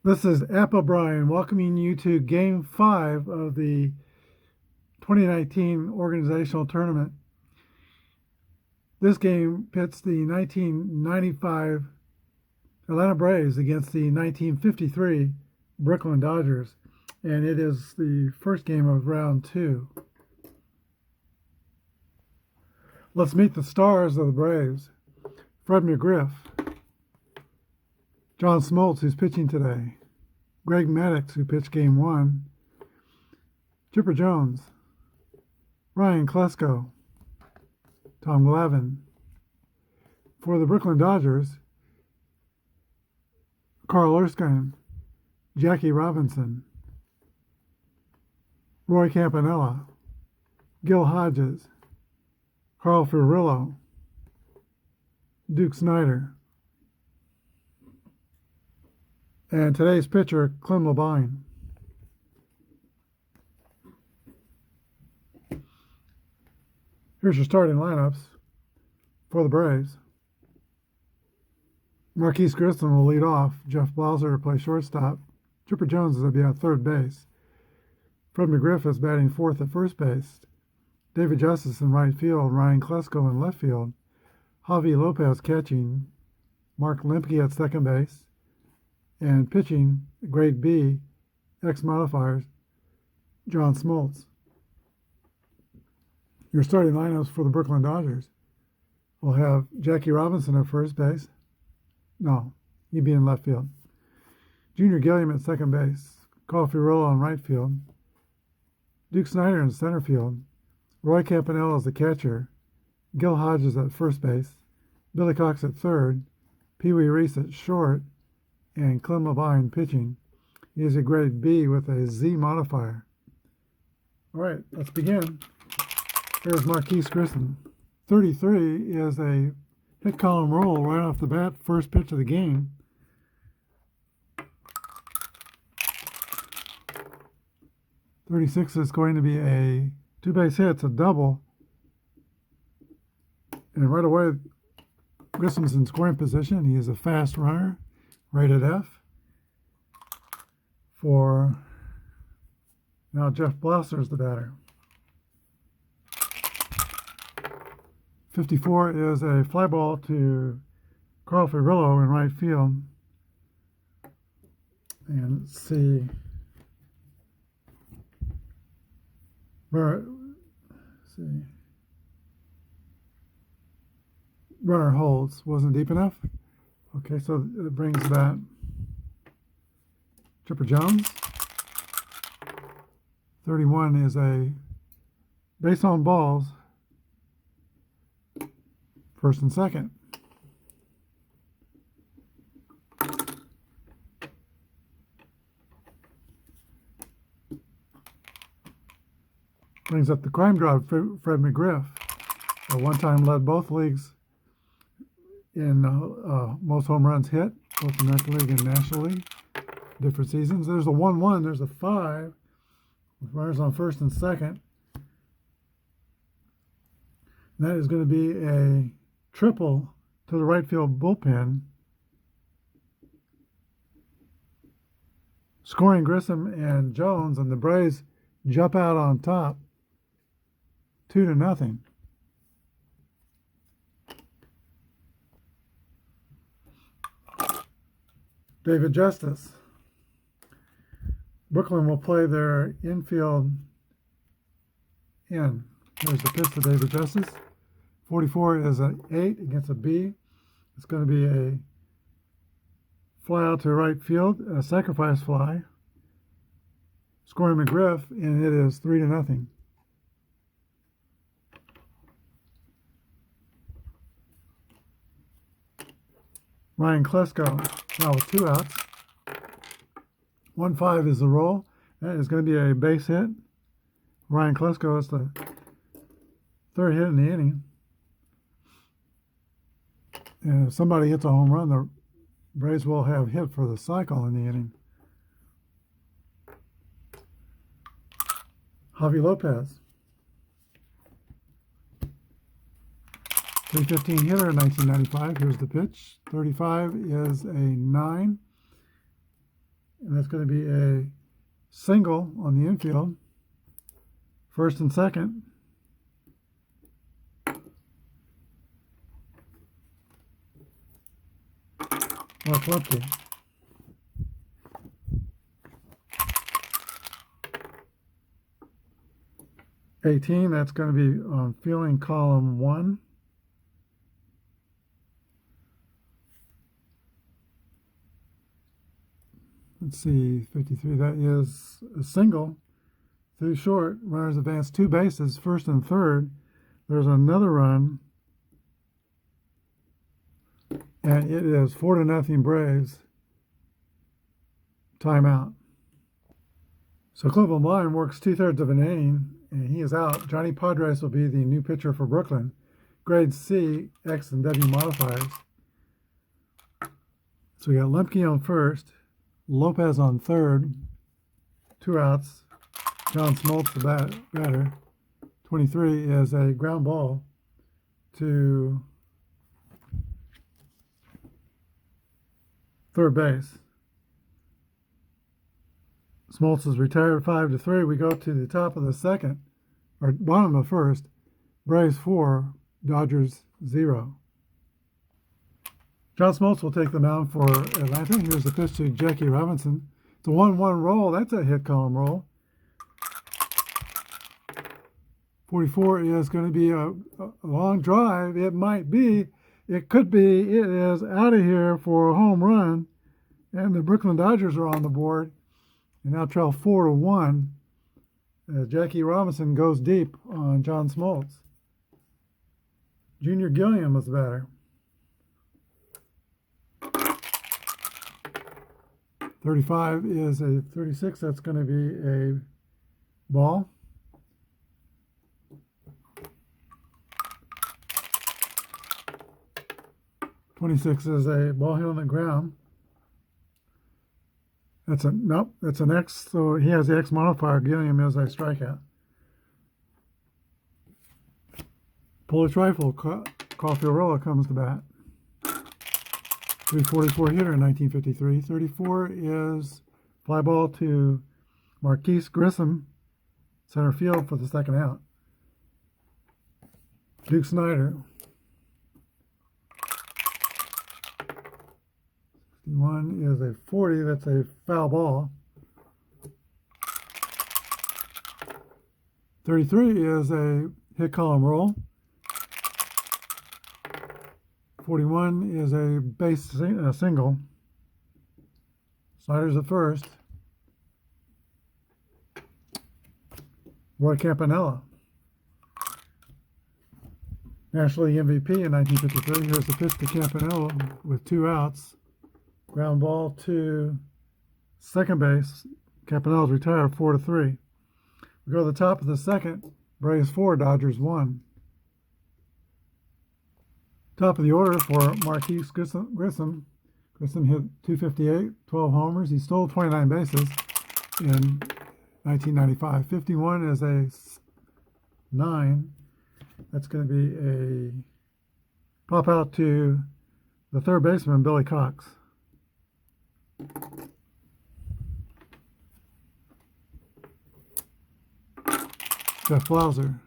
This is Apba welcoming you to Game 5 of the 2019 organizational tournament. This game pits the 1995 Atlanta Braves against the 1953 Brooklyn Dodgers, and it is the first game of round 2. Let's meet the stars of the Braves. Fred McGriff, John Smoltz, who's pitching today, Greg Maddux, who pitched Game 1, Chipper Jones, Ryan Klesko, Tom Glavine. For the Brooklyn Dodgers, Carl Erskine, Jackie Robinson, Roy Campanella, Gil Hodges, Carl Furillo, Duke Snider, and today's pitcher, Clem Labine. Here's your starting lineups for the Braves. Marquise Grissom will lead off. Jeff Blauser will play shortstop. Chipper Jones will be at third base. Fred McGriff is batting fourth at first base. David Justice in right field. Ryan Klesko in left field. Javi Lopez catching. Mark Lemke at second base. And pitching, grade B, X modifiers, John Smoltz. Your starting lineups for the Brooklyn Dodgers will have Jackie Robinson at first base. No, he'd be in left field. Junior Gilliam at second base. Carl Furillo in right field. Duke Snider in center field. Roy Campanella as the catcher. Gil Hodges at first base. Billy Cox at third. Pee Wee Reese at short. And Clem Labine pitching. He is a grade B with a Z modifier. All right, let's begin. Here's Marquise Grissom. 33 is a hit column roll right off the bat, first pitch of the game. .36 is going to be a two-base hit. It's a double. And right away, Grissom's in scoring position. He is a fast runner. Rated F. For now, Jeff Blauser is the batter. 54 is a fly ball to Carl Furillo in right field. And let's see. Runner holds. Wasn't deep enough. Okay, so it brings that. Chipper Jones. 31 is a base on balls. First and second. Brings up the crime drop, Fred McGriff. One time led both leagues in most home runs hit, both American League and National League, different seasons. There's a 1-1, there's a 5, with runners on first and second. And that is going to be a triple to the right field bullpen. Scoring Grissom and Jones, and the Braves jump out on top, 2-0. David Justice. Brooklyn will play their infield in. There's the pitch to David Justice. 44 is an 8 against a B. It's going to be a fly out to right field, a sacrifice fly. Scoring McGriff, and it is 3-0. Ryan Klesko. Now with 2 outs. 1-5 is the roll. That is going to be a base hit. Ryan Klesko is the third hit in the inning. And if somebody hits a home run, the Braves will have hit for the cycle in the inning. Javi Lopez. 315 hitter in 1995. Here's the pitch. 35 is a 9. and that's going to be a single on the infield. First and second. Mark Lemke. '18, that's going to be on fielding column 1. Let's see, 53, that is a single through short. Runners advance 2 bases, first and third. There's another run, and it is 4-0 Braves. Timeout. So Cleveland Blind works 2/3 of an inning, and he is out. Johnny Padres will be the new pitcher for Brooklyn. Grade C, X, and W modifiers. So we got Lemke on first, Lopez on third, 2 outs. John Smoltz, the batter. 23 is a ground ball to third base. Smoltz is retired 5-3. We go to the top of the second, or bottom of first. Braves 4, Dodgers 0. John Smoltz will take the mound for Atlanta. Here's the pitch to Jackie Robinson. It's a 1-1 roll. That's a hit column roll. 44 is going to be a long drive. It might be. It could be. It is out of here for a home run. And the Brooklyn Dodgers are on the board. And now trail 4-1 as Jackie Robinson goes deep on John Smoltz. Junior Gilliam was the batter. 35 is a 36. That's going to be a ball. 26 is a ball hit on the ground. That's a nope. That's an X. So he has the X modifier. Gilliam is a strikeout. Polish Rifle, Caulfield Rolla comes to bat. 344 hitter in 1953. 34 is fly ball to Marquise Grissom, center field for the second out. Duke Snyder. 61 is a 40. That's a foul ball. 33 is a hit column roll. 41 is a base single. Snyder's at first. Roy Campanella, National League MVP in 1953. Here's the pitch to Campanella with 2 outs. Ground ball to second base. Campanella's retired 4-3. We go to the top of the second. Braves 4, Dodgers 1. Top of the order for Marquise Grissom. Grissom hit 258, 12 homers. He stole 29 bases in 1995. 51 is a 9. That's going to be a pop out to the third baseman, Billy Cox. Jeff Blauser.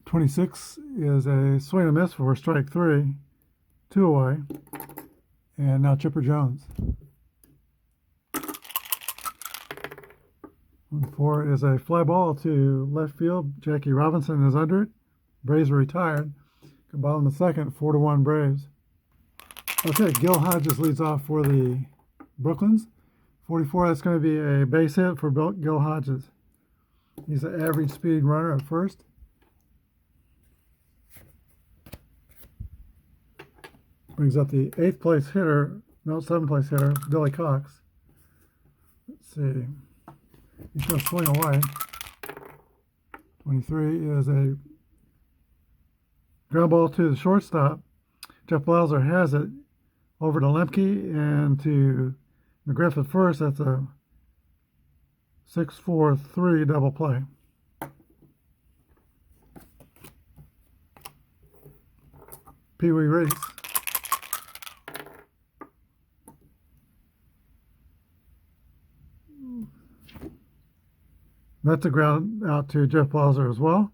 26 is a swing and miss for strike 3, 2 away, and now Chipper Jones. 4 is a fly ball to left field. Jackie Robinson is under it. Braves are retired. Bottom of the second, 4-1 Braves. Okay, Gil Hodges leads off for the Brooklyns. 44, that's going to be a base hit for Gil Hodges. He's an average speed runner at first. Brings up the 7th place hitter, Billy Cox. Let's see. He's going to swing away. 23 is a ground ball to the shortstop. Jeff Blauser has it over to Lemke and to McGriff at first. That's a 6-4-3 double play. Pee Wee Reese. That's a ground out to Jeff Blauser as well.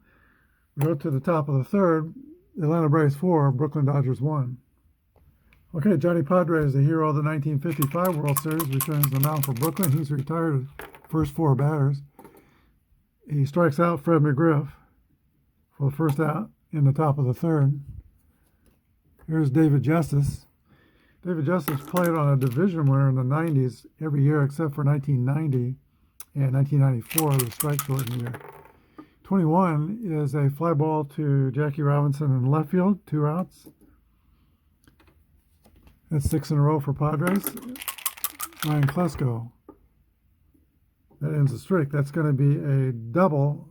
We go to the top of the third. Atlanta Braves 4, Brooklyn Dodgers 1. Okay, Johnny Padres, the hero of the 1955 World Series, returns the mound for Brooklyn. He's retired first 4 batters. He strikes out Fred McGriff for the first out in the top of the third. Here's David Justice. David Justice played on a division winner in the 90s every year except for 1990 and 1994, the strike shortened year. 21 is a fly ball to Jackie Robinson in left field, 2 outs. That's 6 in a row for Padres. Ryan Klesko. That ends the streak. That's going to be a double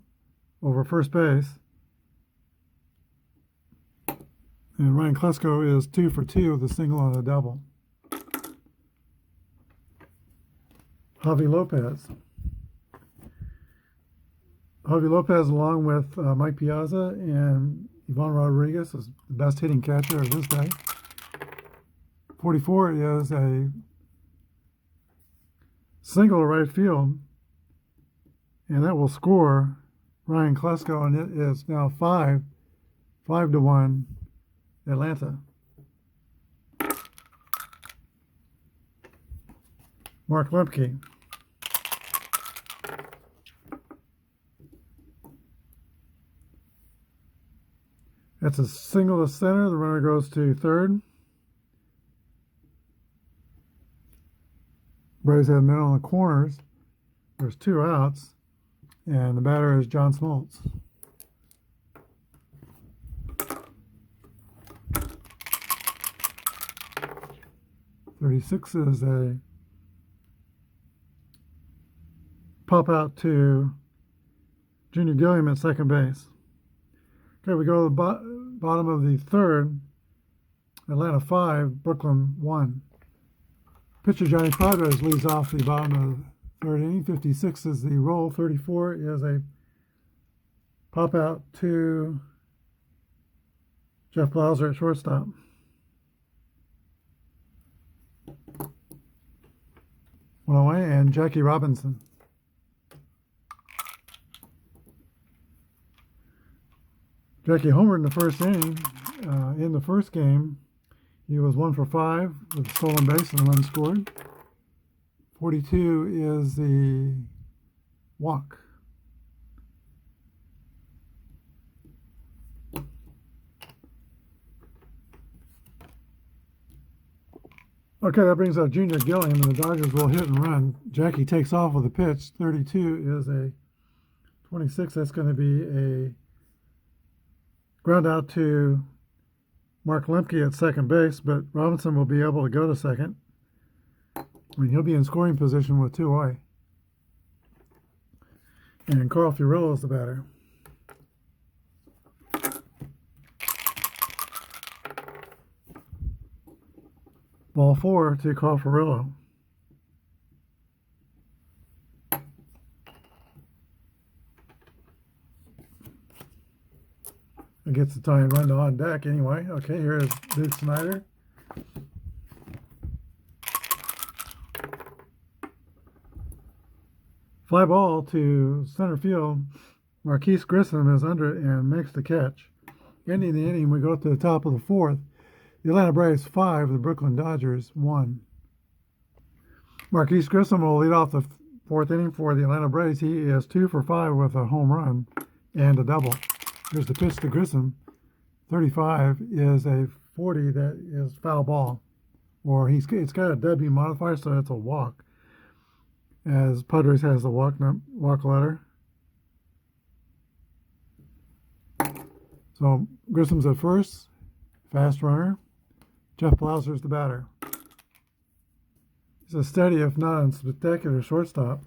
over first base. And Ryan Klesko is 2 for 2 with a single and a double. Javi Lopez. Javi Lopez, along with Mike Piazza and Ivan Rodriguez, is the best hitting catcher of his day. 44 is a single to right field, and that will score Ryan Klesko, and it is now 5-1 Atlanta. Mark Lemke. That's a single to center. The runner goes to third. Braves have men on the corners. There's 2 outs, and the batter is John Smoltz. .36 is a pop out to Junior Gilliam at second base. Okay, we go to the bottom of the third. Atlanta 5, Brooklyn 1. Pitcher Johnny Padres leads off the bottom of the third inning. 56 is the roll. 34 is a pop out to Jeff Blauser at shortstop. One away, and Jackie Robinson. Jackie homered in the first inning. In the first game, he was 1 for 5 with a stolen base and a run scored. 42 is the walk. Okay, that brings up Junior Gilliam, and the Dodgers will hit and run. Jackie takes off with a pitch. 32 is a 26. That's going to be a ground out to Mark Lemke at second base, but Robinson will be able to go to second. I mean, he'll be in scoring position with 2 away. And Carl Furillo is the batter. Ball 4 to Carl Furillo. It gets the tying run to on deck anyway. Okay, here is Duke Snyder. Fly ball to center field. Marquise Grissom is under it and makes the catch. Ending the inning, we go to the top of the fourth. The Atlanta Braves 5, the Brooklyn Dodgers 1. Marquise Grissom will lead off the fourth inning for the Atlanta Braves. He is 2 for 5 with a home run and a double. Here's the pitch to Grissom. 35 is a 40 that is foul ball. Or it's got a W modifier, so it's a walk. As Padres has the walk letter. So Grissom's at first. Fast runner. Jeff Blauser's the batter. He's a steady, if not a spectacular shortstop.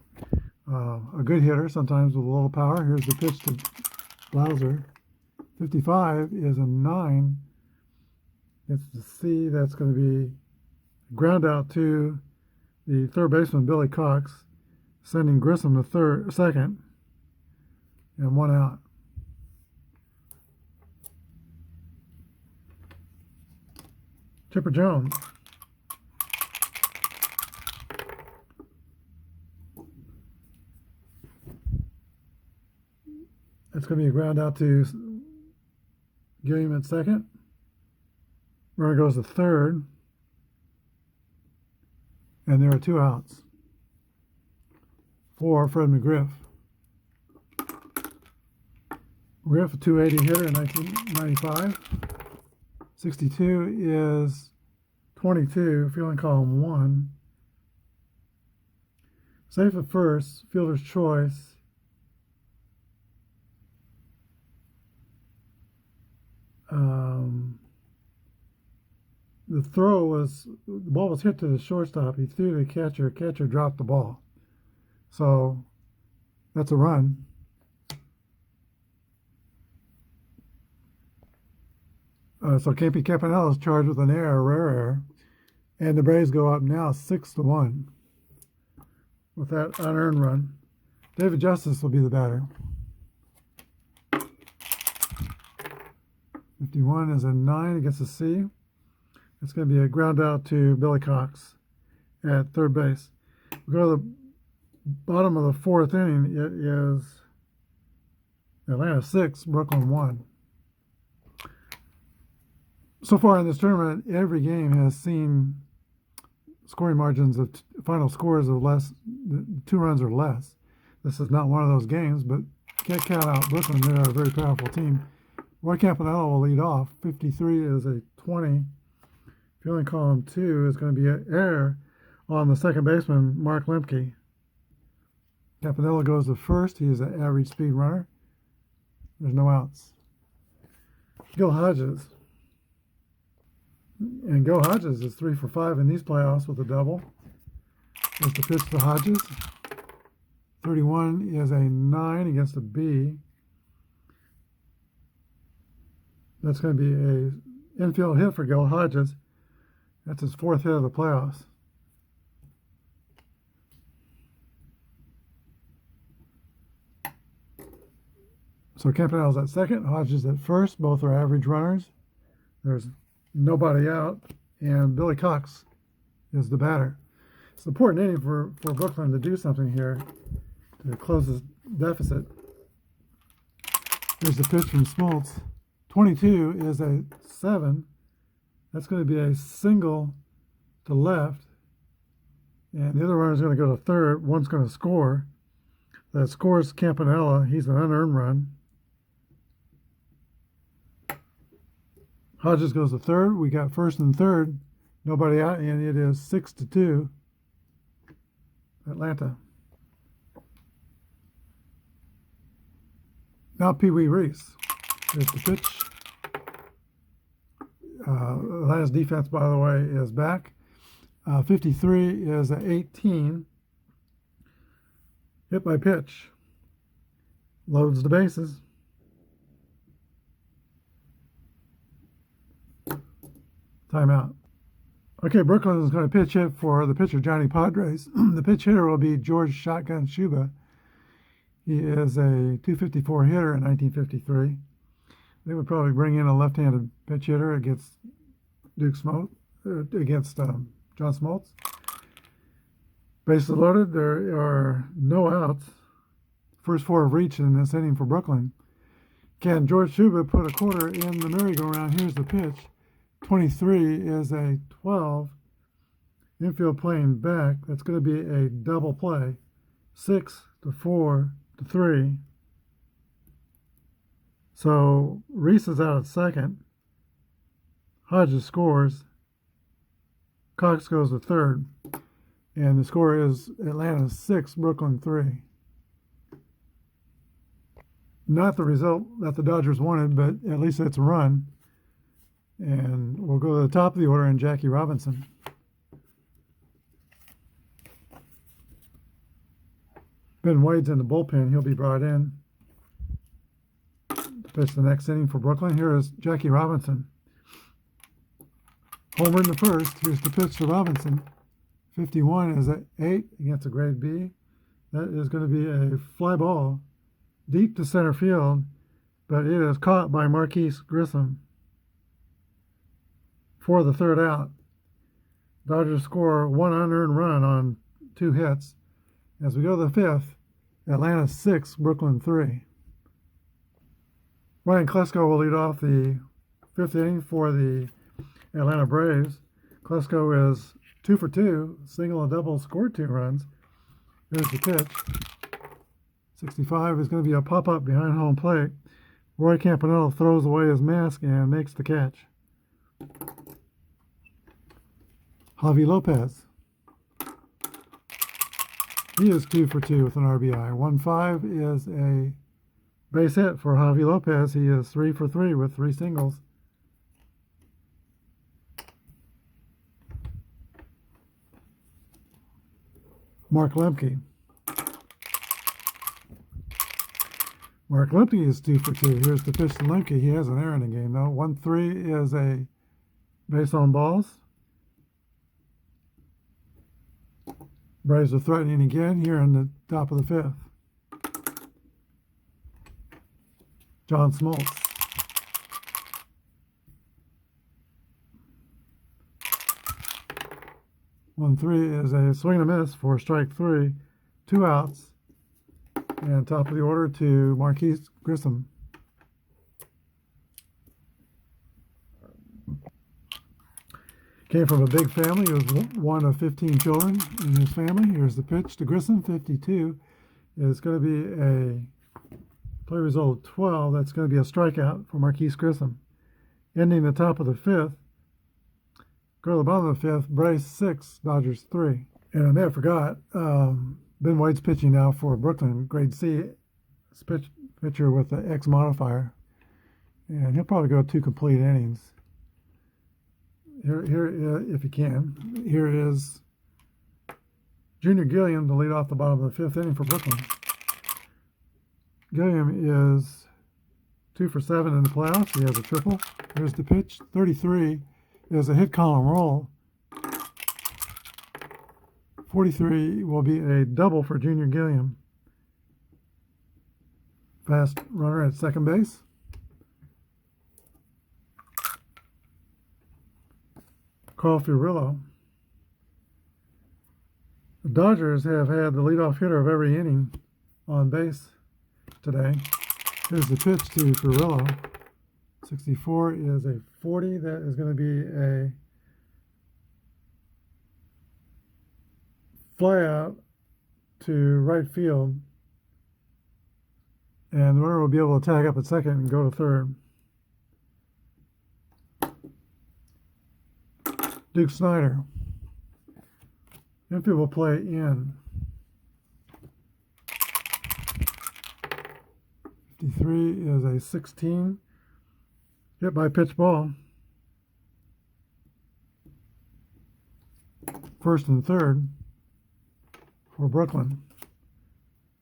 A good hitter, sometimes with a little power. Here's the pitch to Blauser. 55 is a 9. It's the C. That's going to be ground out to the third baseman, Billy Cox, sending Grissom to second, and 1 out. Chipper Jones. going to be a ground out to Gilliam at second. Runner goes to third. And there are 2 outs for Fred McGriff. McGriff, a 280 hitter in 1995. 62 is 22, fielding column 1. Safe at first, fielder's choice. The throw was, the ball was hit to the shortstop. He threw to the catcher. Catcher dropped the ball. So that's a run. So Campy Campanella is charged with an error, a rare error. And the Braves go up now 6-1 with that unearned run. David Justice will be the batter. 51 is a 9 against a C. It's going to be a ground out to Billy Cox at third base. We go to the bottom of the 4th inning. It is Atlanta 6, Brooklyn 1. So far in this tournament, every game has seen scoring margins of final scores of less, 2 runs or less. This is not one of those games, but can't count out Brooklyn. They're a very powerful team. Roy Campanella will lead off. 53 is a 20. Fielding column 2 is going to be an error on the second baseman, Mark Lemke. Campanella goes to first. He is an average speed runner. There's no outs. Gil Hodges. And Gil Hodges is 3 for 5 in these playoffs with a double. There's the pitch to Hodges. 31 is a 9 against a B. That's going to be an infield hit for Gil Hodges. That's his 4th hit of the playoffs. So Campanella's at second, Hodges at first. Both are average runners. There's nobody out, and Billy Cox is the batter. It's an important inning for Brooklyn to do something here to close this deficit. Here's the pitch from Smoltz. 22 is a 7. That's going to be a single to left, and the other runner is going to go to third. One's going to score. That scores Campanella. He's an unearned run. Hodges goes to third. We got first and third. Nobody out, and it is 6-2. Atlanta. Now Pee Wee Reese. There's the pitch. Atlanta's defense, by the way, is back. 53 is an 18. Hit by pitch. Loads the bases. Timeout. Okay, Brooklyn is going to pitch hit for the pitcher, Johnny Padres. The pitch hitter will be George Shotgun Shuba. He is a 254 hitter in 1953. They would probably bring in a left-handed pitch hitter against John Smoltz. Bases loaded. There are no outs. First 4 have reached in this inning for Brooklyn. Can George Shuba put a quarter in the merry-go-round? Here's the pitch. 23 is a 12. Infield playing back. That's going to be a double play. 6-4-3. So Reese is out at second. Hodges scores. Cox goes to third. And the score is Atlanta 6, Brooklyn 3. Not the result that the Dodgers wanted, but at least it's a run. And we'll go to the top of the order and Jackie Robinson. Ben Wade's in the bullpen. He'll be brought in to pitch the next inning for Brooklyn. Here is Jackie Robinson. Homer in the first. Here's the pitch to Robinson. 51 is at 8 against a grade B. That is going to be a fly ball deep to center field, but it is caught by Marquise Grissom for the third out. Dodgers score 1 unearned run on 2 hits. As we go to the 5th, Atlanta 6, Brooklyn 3. Ryan Klesko will lead off the fifth inning for the Atlanta Braves. Klesko is 2 for 2, single and double, scored 2 runs. Here's the pitch. 65 is going to be a pop-up behind home plate. Roy Campanella throws away his mask and makes the catch. Javi Lopez. He is 2 for 2 with an RBI. 1-5 is a base hit for Javi Lopez. He is 3 for 3 with 3 singles. Mark Lemke. Mark Lemke is 2 for 2. Here's the pitch to Lemke. He has an error in the game, though. 1-3 is a base on balls. Braves are threatening again here in the top of the fifth. John Smoltz. One three is a swing and a miss for strike 3. 2 outs. And top of the order to Marquise Grissom. Came from a big family. He was one of 15 children in his family. Here's the pitch to Grissom. 52 is going to be a play result of 12. That's going to be a strikeout for Marquise Grissom. Ending the top of the fifth. Go to the bottom of the fifth. Braves 6, Dodgers 3. And I may have forgot, Ben White's pitching now for Brooklyn, grade C, pitcher with the X modifier. And he'll probably go 2 complete innings. Here, if you can, here is Junior Gilliam to lead off the bottom of the 5th inning for Brooklyn. Gilliam is 2 for 7 in the playoffs. He has a triple. Here's the pitch. 33 is a hit column roll. 43 will be a double for Junior Gilliam. Fast runner at second base. Carl Furillo. The Dodgers have had the leadoff hitter of every inning on base today. Here's the pitch to Furillo. 64 is a 40. That is going to be a fly out to right field. And the runner will be able to tag up at second and go to third. Duke Snyder. Infield will play in. 53 is a 16. Hit by pitch ball. First and third for Brooklyn.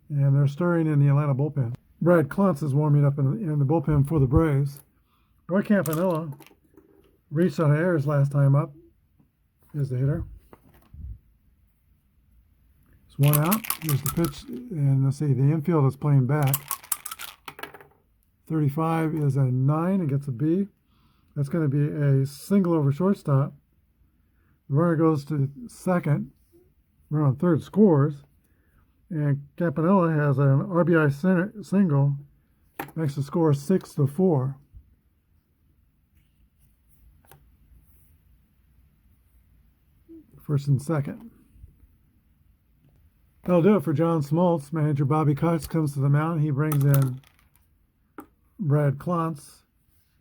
And they're stirring in the Atlanta bullpen. Brad Kluntz is warming up in the bullpen for the Braves. Roy Campanella reached on errors last time up. Is the hitter. It's 1 out. Here's the pitch. And let's see, the infield is playing back. 35 is a 9. It gets a B. That's going to be a single over shortstop. The runner goes to second. Runner on third scores. And Campanella has an RBI single. Makes the score 6-4. First and second. That'll do it for John Smoltz. Manager Bobby Cox comes to the mound. He brings in Brad Klontz,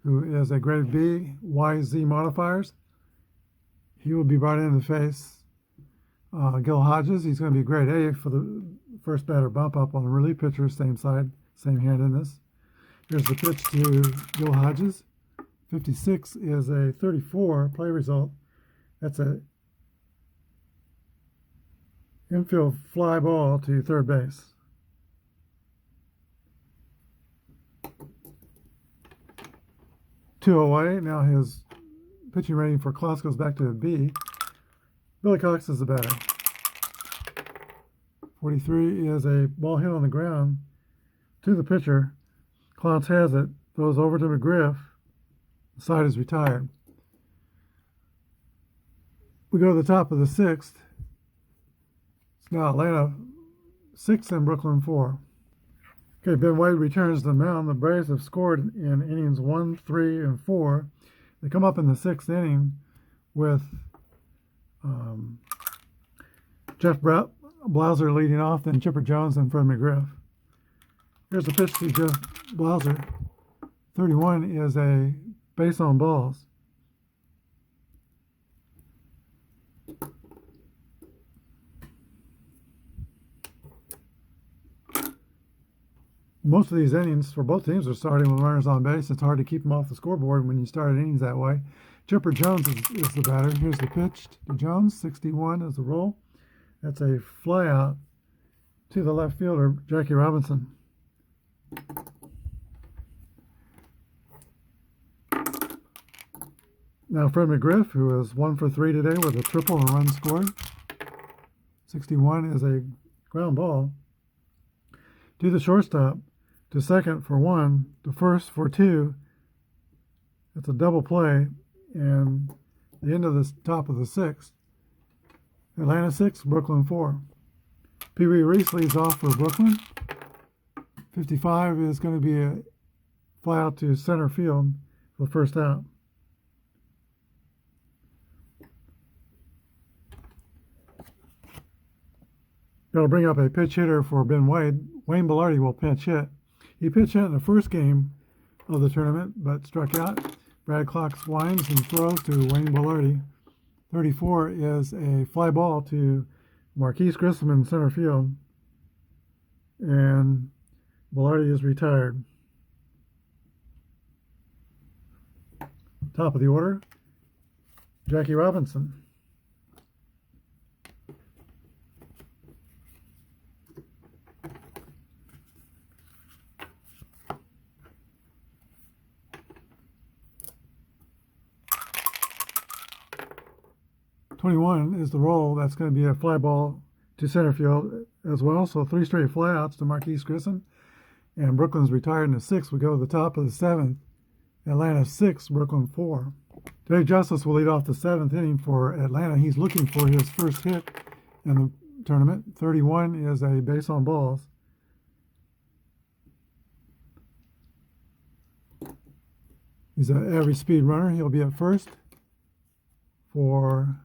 who is a grade B, YZ modifiers. He will be brought in to face Gil Hodges. He's going to be grade A for the first batter bump up on the relief pitcher, same side, same handedness. Here's the pitch to Gil Hodges. 56 is a 34 play result. That's a infield fly ball to third base. Two away. Now his pitching rating for Klontz goes back to a B. Billy Cox is the batter. 43 is a ball hit on the ground to the pitcher. Klontz has it. Throws over to McGriff. The side is retired. We go to the top of the 6th. Now Atlanta 6 and Brooklyn 4. Okay, Ben Wade returns to the mound. The Braves have scored in innings 1, 3, and 4. They come up in the 6th inning with Jeff Blauser leading off, then Chipper Jones and Fred McGriff. Here's the pitch to Jeff Blauser. 31 is a base on balls. Most of these innings for both teams are starting with runners on base. It's hard to keep them off the scoreboard when you start innings that way. Chipper Jones is the batter. Here's the pitch to Jones. 61 is the roll. That's a fly out to the left fielder, Jackie Robinson. Now Fred McGriff, who is 1 for 3 today with a triple and a run scored. 61 is a ground ball to the shortstop, to second for 1, to first for 2. It's a double play, and the end of the top of the 6th. Atlanta 6, Brooklyn 4. Pee Wee Reese leads off for Brooklyn. 55 is going to be a fly out to center field for the first out. Got to bring up a pitch hitter for Ben Wade. Wayne Belardi will pinch hit. He pitch hit in the first game of the tournament, but struck out. Brad Clocks winds and throws to Wayne Belardi. 34 is a fly ball to Marquise Grissom in center field. And Belardi is retired. Top of the order, Jackie Robinson. .21 is the roll. That's going to be a fly ball to center field as well. So 3 straight flyouts to Marquise Grissom. And Brooklyn's retired in the 6th. We go to the top of the 7th. Atlanta 6, Brooklyn 4. Dave Justice will lead off the 7th inning for Atlanta. He's looking for his first hit in the tournament. 31 is a base on balls. He's an average speed runner. He'll be at first for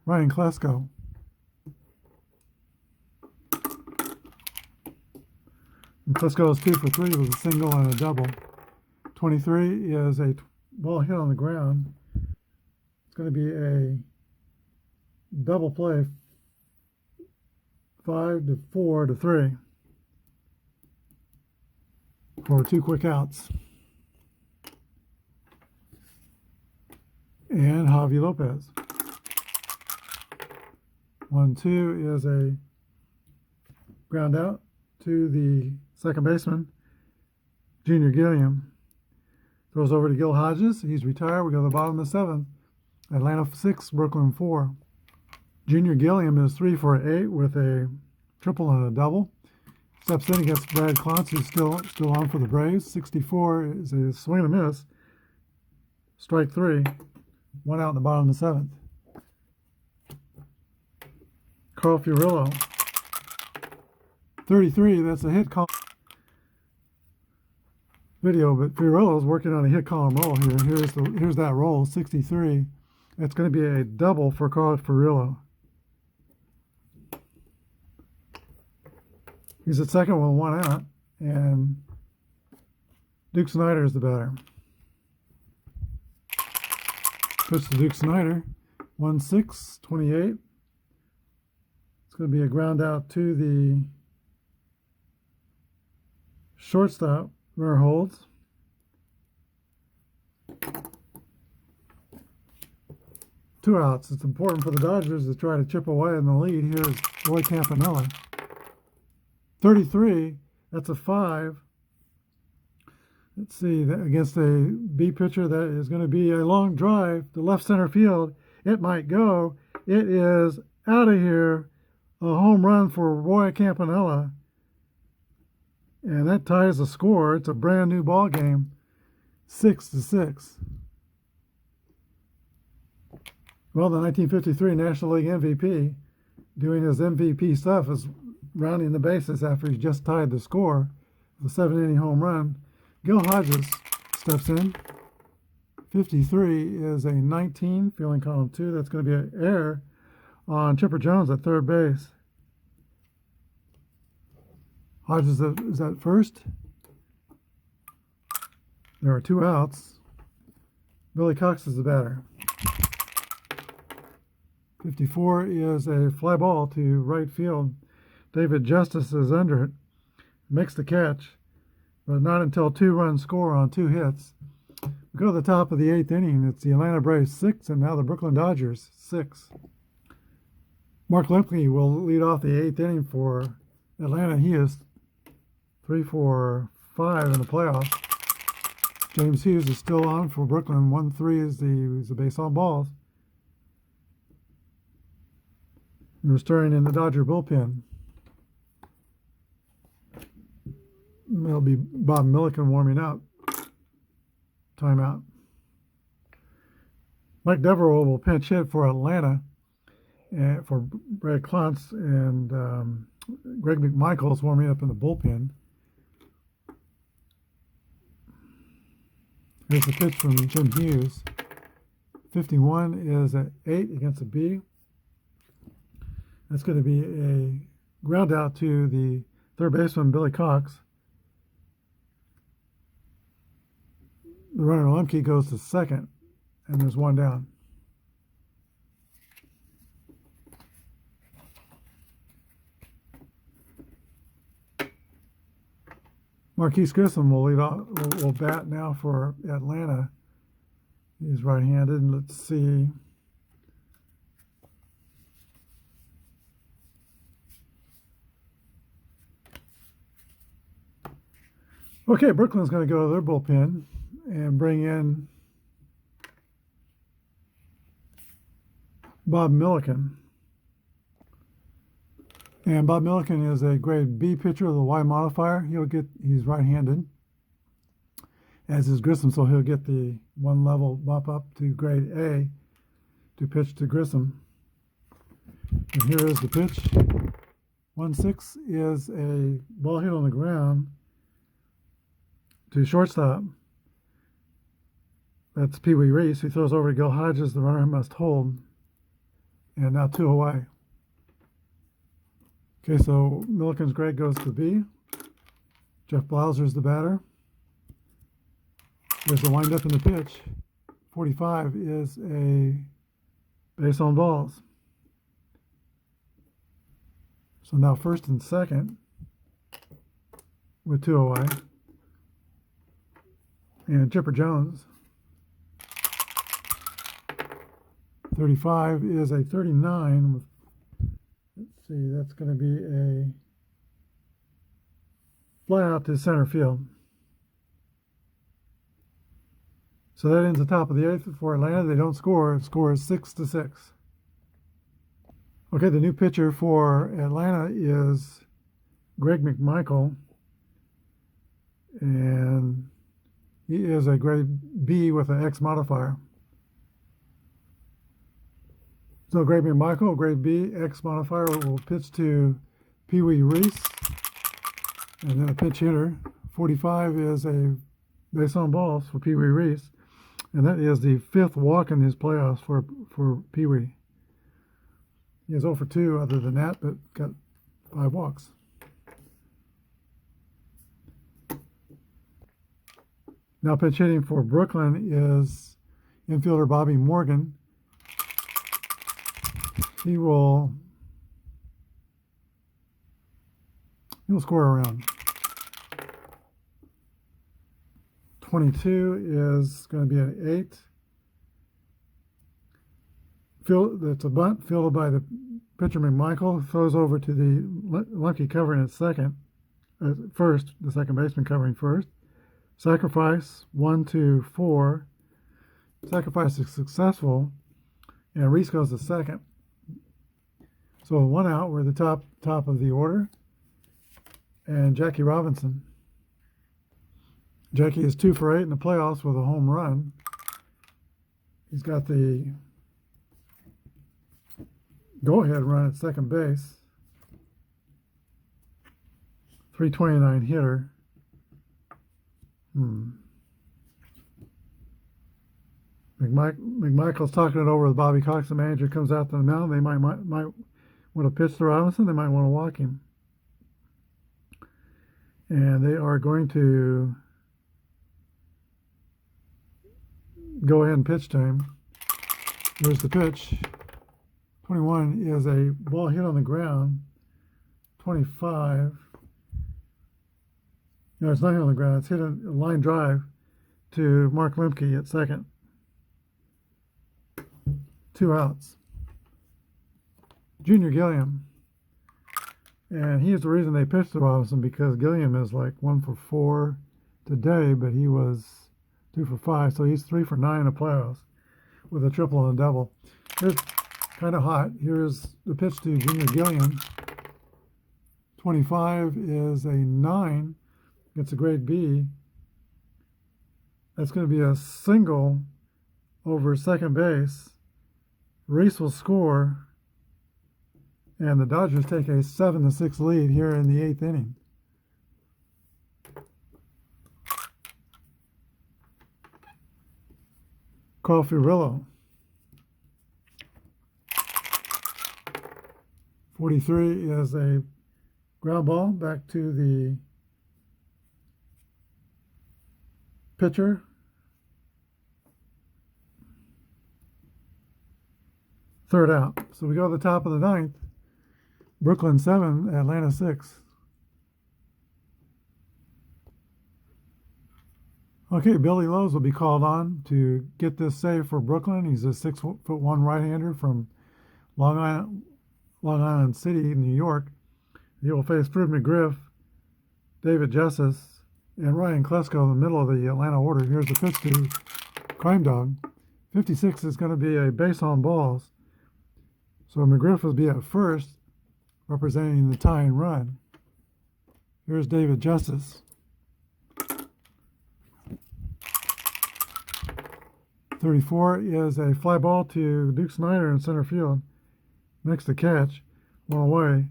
Ryan Klesko. And Klesko is 2 for 3 with a single and a double. 23 is a ball hit on the ground. It's going to be a double play, 5 to 4 to 3 for 2 quick outs. And Javi Lopez. 1-2 is a ground out to the second baseman, Junior Gilliam. Throws over to Gil Hodges. He's retired. We go to the bottom of the 7th. Atlanta 6, Brooklyn 4. Junior Gilliam is 3 for 8 with a triple and a double. Steps in against Brad Klontz, who's still on for the Braves. 64 is a swing and a miss. Strike 3. 1 out in the bottom of the 7th. Carl Furillo. 33, that's a hit column video, but Furillo's working on a hit column roll here. Here's that roll, 63. That's going to be a double for Carl Furillo. He's at second with 1 out, and Duke Snyder is the batter. Pitch to Duke Snyder, 1-6, 28. It's going to be a ground out to the shortstop. Runner holds. Two outs. It's important for the Dodgers to try to chip away in the lead. Here's Roy Campanella. 33, that's a 5. Let's see, against a B pitcher, that is going to be a long drive to left center field. It might go. It is out of here. A home run for Roy Campanella. And that ties the score. It's a brand new ball game, 6-6. Well, the 1953 National League MVP, doing his MVP stuff, is rounding the bases after he just tied the score The 7-inning home run. Gil Hodges steps in. 53 is a 19, fielding column 2. That's going to be an error on Chipper Jones at third base. Hodges is at first. There are 2 outs. Billy Cox is the batter. 54 is a fly ball to right field. David Justice is under it, makes the catch, but not until 2-run score on 2 hits. We go to the top of the 8th inning. It's the Atlanta Braves 6 and now the Brooklyn Dodgers 6. Mark Lemke will lead off the 8th inning for Atlanta. He is 3 for 5 in the playoffs. James Hughes is still on for Brooklyn. 1-3 is the base on balls. And we're starting in the Dodger bullpen. It'll be Bob Milliken warming up. Timeout. Mike Devereaux will pinch hit for Atlanta for Brad Klontz, and Greg McMichael is warming up in the bullpen. Here's the pitch from Jim Hughes. 51 is an 8 against a B. That's going to be a ground out to the third baseman, Billy Cox. The runner Lemke goes to second, and there's 1 down. Marquise Grissom will bat now for Atlanta. He's right-handed, and let's see. Okay, Brooklyn's going to go to their bullpen and bring in Bob Milliken. And Bob Milliken is a grade B pitcher with a Y modifier. He's right-handed, as is Grissom, so he'll get the 1 level bump up to grade A to pitch to Grissom. And here is the pitch. 1-6 is a ball hit on the ground to shortstop. That's Pee Wee Reese, who throws over to Gil Hodges. The runner must hold. And now 2 away. Okay, so Milliken's grade goes to B. Jeff Blauser's the batter. There's the windup in the pitch. 45 is a base on balls. So now first and second with 2 away. And Chipper Jones. 35 is a 39 with, let's see, that's going to be a fly out to center field. So that ends the top of the 8th for Atlanta. They don't score. The score is 6-6. Okay, the new pitcher for Atlanta is Greg McMichael. And he is a grade B with an X modifier. So Greg McMichael, grade B, X modifier, will pitch to Pee Wee Reese. And then a pinch hitter. 45 is a base on balls for Pee Wee Reese. And that is the 5th walk in his playoffs for Pee Wee. He is 0 for 2 other than that, but got 5 walks. Now pitch hitting for Brooklyn is infielder Bobby Morgan. He'll score around 22 is going to be an 8. That's a bunt fielded by the pitcher McMichael. Throws over to the Lemke covering at second. First, the second baseman covering first. Sacrifice 1-4. Sacrifice is successful, and Reese goes to second. So 1 out. We're at the top of the order. And Jackie Robinson. Jackie is 2 for 8 in the playoffs with a home run. He's got the go-ahead run at second base. .329 hitter. McMichael's talking it over with Bobby Cox. The manager comes out to the mound. They might want to pitch to Robinson. They might want to walk him. And they are going to go ahead and pitch to him. Here's the pitch. 21 is a ball hit on the ground. 25. No, it's not hit on the ground. It's hit a line drive to Mark Lemke at second. 2 outs. Junior Gilliam. And he is the reason they pitched to Robinson, because Gilliam is like 1 for 4 today, but he was 2 for 5, so he's 3 for 9 in the playoffs with a triple and a double. Here's kind of hot. Here's the pitch to Junior Gilliam. 25 is a 9. It's a grade B. That's going to be a single over second base. Reese will score, and the Dodgers take a 7-6 lead here in the 8th inning. Carl Furillo. 43 is a ground ball back to the pitcher. Third out. So we go to the top of the 9th. Brooklyn 7, Atlanta 6. Okay, Billy Lowe's will be called on to get this save for Brooklyn. He's a 6'1" right-hander from Long Island City, New York. He will face Fred McGriff, David Justice, and Ryan Klesko in the middle of the Atlanta order. Here's the pitch to Crime Dog. 56 is going to be a base on balls. So McGriff will be at first, representing the tying run. Here's David Justice. 34 is a fly ball to Duke Snyder in center field. Makes the catch, one away.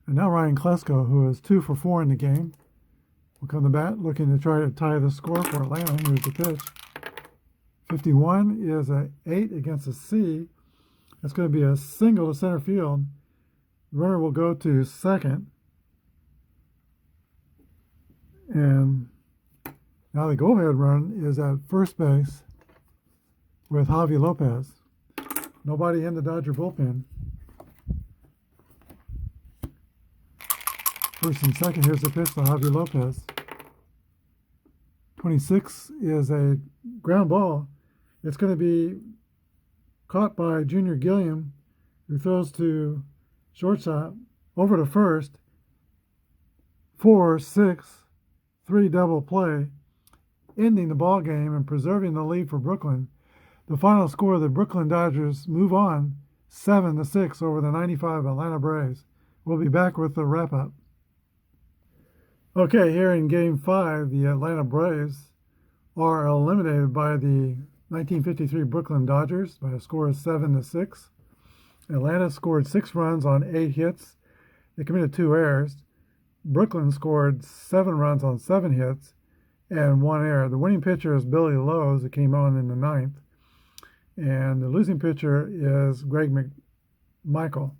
And now Ryan Klesko, who is 2 for 4 in the game, will come to bat, looking to try to tie the score for Atlanta. Here's the pitch. 51 is a 8 against a C. That's going to be a single to center field. The runner will go to second. And now the go-ahead run is at first base with Javi Lopez. Nobody in the Dodger bullpen. First and second, here's the pitch to Javi Lopez. 26 is a ground ball. It's going to be caught by Junior Gilliam, who throws to shortstop, over to first. 4-6, 3 double play, ending the ball game and preserving the lead for Brooklyn. The final score, the Brooklyn Dodgers move on 7-6 over the 95 Atlanta Braves. We'll be back with the wrap-up. Okay, here in Game 5, the Atlanta Braves are eliminated by the 1953 Brooklyn Dodgers by a score of 7-6. Atlanta scored 6 runs on 8 hits. They committed 2 errors. Brooklyn scored 7 runs on 7 hits and 1 error. The winning pitcher is Billy Lowe's, that came on in the 9th. And the losing pitcher is Greg McMichael.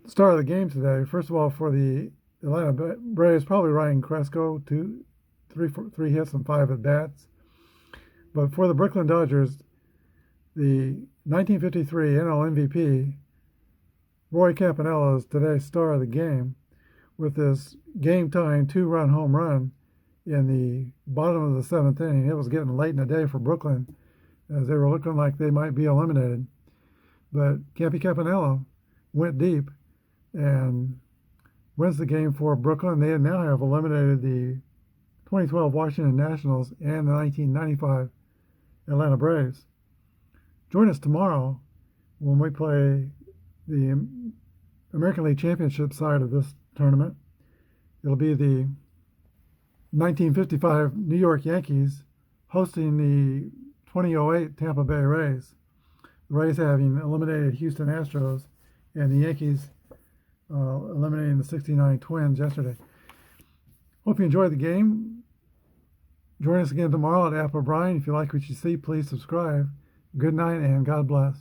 Star of the game today, first of all, for the Atlanta Braves, probably Ryan Klesko, 3 hits and 5 at-bats. But for the Brooklyn Dodgers, the 1953 NL MVP, Roy Campanella, is today's star of the game with this game-tying 2-run home run in the bottom of the 7th inning. It was getting late in the day for Brooklyn as they were looking like they might be eliminated. But Campy Campanella went deep and wins the game for Brooklyn. They now have eliminated the 2012 Washington Nationals and the 1995 Atlanta Braves. Join us tomorrow when we play the American League Championship side of this tournament. It'll be the 1955 New York Yankees hosting the 2008 Tampa Bay Rays. The Rays having eliminated Houston Astros, and the Yankees eliminating the '69 Twins yesterday. Hope you enjoyed the game. Join us again tomorrow at Apba. If you like what you see, please subscribe. Good night and God bless.